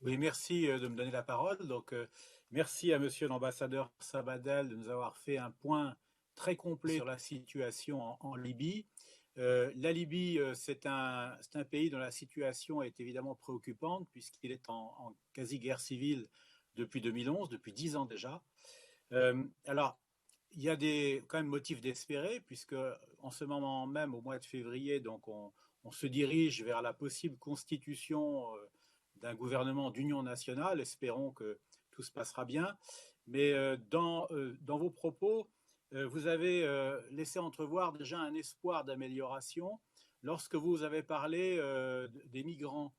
Oui, merci de me donner la parole. Merci à Monsieur l'ambassadeur Sabadell de nous avoir fait un point très complet sur la situation en Libye. La Libye, c'est un pays dont la situation est évidemment préoccupante puisqu'il est en quasi-guerre civile depuis 2011, depuis 10 ans déjà. Alors, il y a quand même motifs d'espérer puisque en ce moment même, au mois de février, on se dirige vers la possible constitution d'un gouvernement d'union nationale. Espérons que tout se passera bien. Mais dans vos propos, vous avez laissé entrevoir déjà un espoir d'amélioration lorsque vous avez parlé des migrants.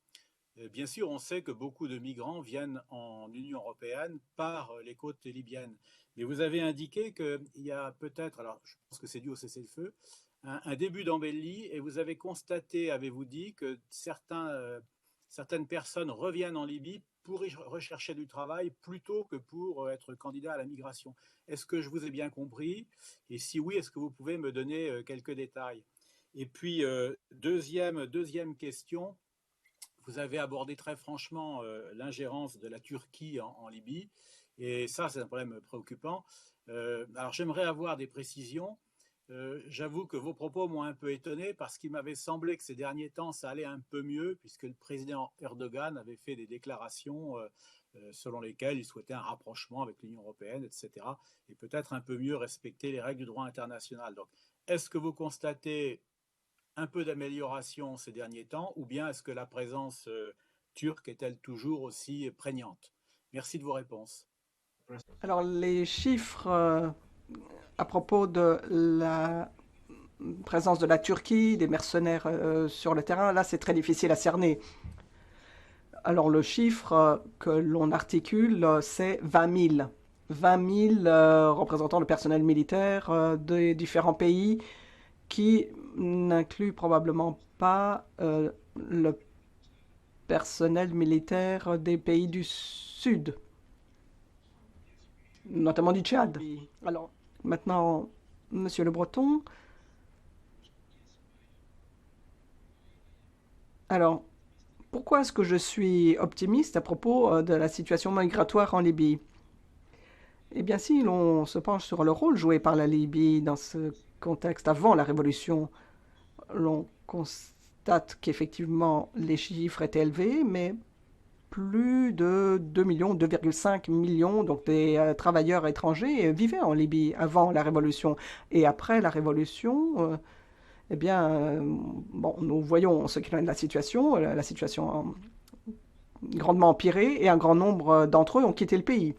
Bien sûr, on sait que beaucoup de migrants viennent en Union européenne par les côtes libyennes. Mais vous avez indiqué qu'il y a peut-être, alors je pense que c'est dû au cessez-le-feu, un début d'embellie et vous avez constaté, avez-vous dit, que certaines personnes reviennent en Libye pour y rechercher du travail plutôt que pour être candidat à la migration. Est-ce que je vous ai bien compris? Et si oui, est-ce que vous pouvez me donner quelques détails? Et puis, deuxième question, vous avez abordé très franchement l'ingérence de la Turquie en Libye, et ça, c'est un problème préoccupant. Alors, j'aimerais avoir des précisions. J'avoue que vos propos m'ont un peu étonné parce qu'il m'avait semblé que ces derniers temps, ça allait un peu mieux, puisque le président Erdogan avait fait des déclarations selon lesquelles il souhaitait un rapprochement avec l'Union européenne, etc., et peut-être un peu mieux respecter les règles du droit international. Donc, est-ce que vous constatez un peu d'amélioration ces derniers temps, ou bien est-ce que la présence turque est-elle toujours aussi prégnante? Merci de vos réponses. Alors, les chiffres à propos de la présence de la Turquie, des mercenaires sur le terrain, là, c'est très difficile à cerner. Alors, le chiffre que l'on articule, c'est 20 000. 20 000 représentants le personnel militaire des différents pays qui n'inclut probablement pas le personnel militaire des pays du Sud, notamment du Tchad. Alors, maintenant, Monsieur Le Breton, alors, pourquoi est-ce que je suis optimiste à propos de la situation migratoire en Libye? Eh bien, si l'on se penche sur le rôle joué par la Libye dans ce contexte avant la révolution, l'on constate qu'effectivement les chiffres étaient élevés, mais plus de 2 millions, 2,5 millions, donc des travailleurs étrangers vivaient en Libye avant la révolution. Et après la révolution, eh bien, bon, nous voyons ce qu'il en est de la situation a grandement empiré et un grand nombre d'entre eux ont quitté le pays.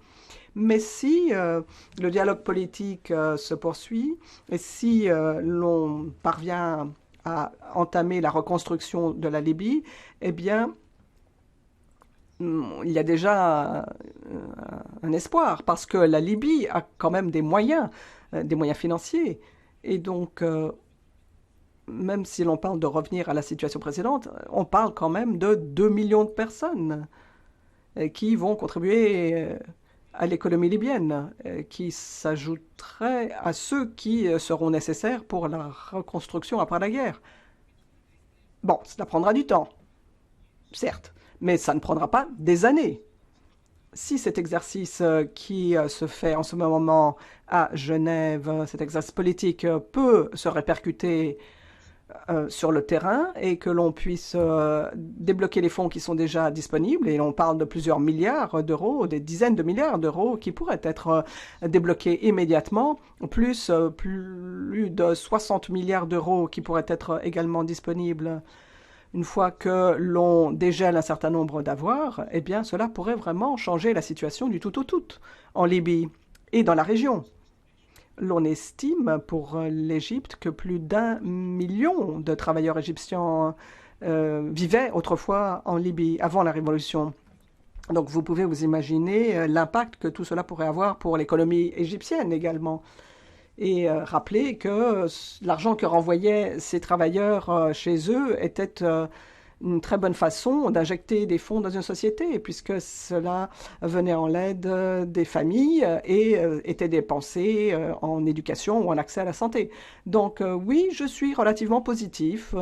Mais si le dialogue politique se poursuit et si l'on parvient à entamer la reconstruction de la Libye, eh bien, il y a déjà un espoir parce que la Libye a quand même des moyens financiers. Et donc, même si l'on parle de revenir à la situation précédente, on parle quand même de 2 millions de personnes qui vont contribuer à l'économie libyenne, qui s'ajouteraient à ceux qui seront nécessaires pour la reconstruction après la guerre. Bon, cela prendra du temps, certes, mais ça ne prendra pas des années. Si cet exercice qui se fait en ce moment à Genève, cet exercice politique, peut se répercuter sur le terrain et que l'on puisse débloquer les fonds qui sont déjà disponibles. Et on parle de plusieurs milliards d'euros, des dizaines de milliards d'euros qui pourraient être débloqués immédiatement, plus plus de 60 milliards d'euros qui pourraient être également disponibles une fois que l'on dégèle un certain nombre d'avoirs, eh bien cela pourrait vraiment changer la situation du tout au tout en Libye et dans la région. L'on estime pour l'Égypte que plus d'un million de travailleurs égyptiens vivaient autrefois en Libye avant la révolution. Donc vous pouvez vous imaginer l'impact que tout cela pourrait avoir pour l'économie égyptienne également. Et rappeler que l'argent que renvoyaient ces travailleurs chez eux était une très bonne façon d'injecter des fonds dans une société, puisque cela venait en l'aide des familles et était dépensé en éducation ou en accès à la santé. Donc oui, je suis relativement positif.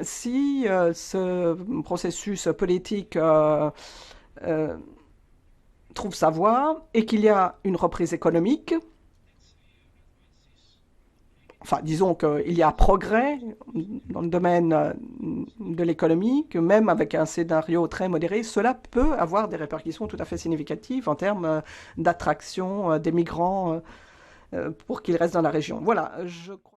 Si ce processus politique euh, trouve sa voie et qu'il y a une reprise économique, enfin, disons qu'il y a progrès dans le domaine de l'économie, que même avec un scénario très modéré, cela peut avoir des répercussions tout à fait significatives en termes d'attraction des migrants pour qu'ils restent dans la région. Voilà, je crois.